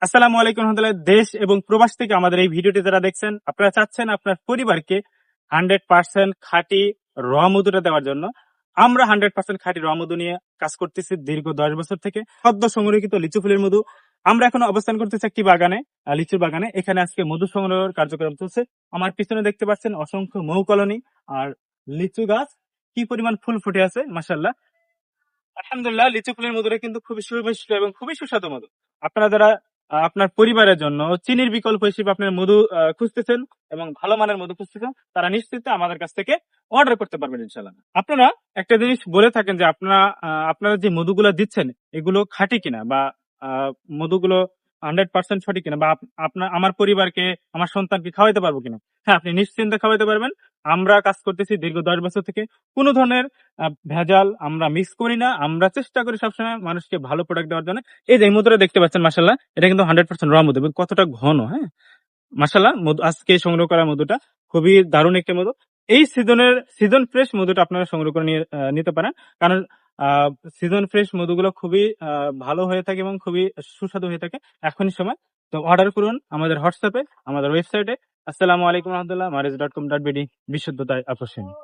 আসসালামু আলাইকুম রহমতুল্লাহ। দেশ এবং প্রবাস থেকে আমাদের এই ভিডিওটি যারা দেখছেন, আপনারা চাচ্ছেন আপনার পরিবারকে 100% খাঁটি র মধুটা দেওয়ার জন্য। আমরা 100% খাঁটি র মধু নিয়ে কাজ করতেছি দীর্ঘ 10 বছর থেকে। সদ্য সংরক্ষিত লিচু ফুলের মধু। আমরা এখন অবস্থান করতেছি একটি বাগানে, লিচুর বাগানে। এখানে আজকে মধু সংগ্রহের কার্যক্রম চলছে। আমার পিছনে দেখতে পাচ্ছেন অসংখ্য মৌ কলোনি আর লিচু গাছ। কি পরিমাণ ফুল ফুটে আছে মাশাআল্লাহ। আলহামদুলিল্লাহ, লিচু ফুলের মধুটা কিন্তু খুবই সুমিষ্ট এবং খুবই সুস্বাদু মধু। আপনারা যারা আপনার পরিবারের জন্য চিনির বিকল্প হিসেবে আপনার মধু খুঁজতেছেন এবং ভালো মানের মধু খুঁজতেছেন, তারা নিশ্চিত আমাদের কাছ থেকে অর্ডার করতে পারবেন ইনশাল্লাহ। আপনারা একটা জিনিস বলে থাকেন যে আপনারা যে মধুগুলো দিচ্ছেন এগুলো খাঁটি কিনা, বা আহ, মধুগুলো 100% সঠিক কিনা, বা আপনার আমার পরিবারকে, আমার সন্তানকে খাওয়াইতে পারবো কিনা। হ্যাঁ, আপনি নিশ্চিন্তে খাওয়াইতে পারবেন। আমরা কাজ করতেছি দীর্ঘ 10 বছর থেকে। কোনো ধরনের ভেজাল আমরা মিক্স করি না। আমরা চেষ্টা করি সবসময় মানুষকে ভালো প্রোডাক্ট দেওয়ার জন্য। এই যে এই মধুটা দেখতে পাচ্ছেন মাশাল্লাহ, এটা কিন্তু 100% র মধু এবং কতটা ঘন। হ্যাঁ, মাশাল্লাহ, মধু আজকে সংগ্রহ করা মধুটা খুবই দারুণ একটি মধু। এই সিজন ফ্রেশ মধুটা আপনারা সংগ্রহ করে নিতে পারেন। কারণ সিজন ফ্রেশ মধুগুলো খুবই ভালো হয়ে থাকে এবং খুবই সুস্বাদু হয়ে থাকে এখনই সময়। তো অর্ডার করুন আমাদের হোয়াটসঅ্যাপে, আমাদের ওয়েবসাইটে। আসসালামু আলাইকুম রহমতুল্লাহ, মারিজ.com.bd। বিশুদ্ধতায় আকর্ষণীয়।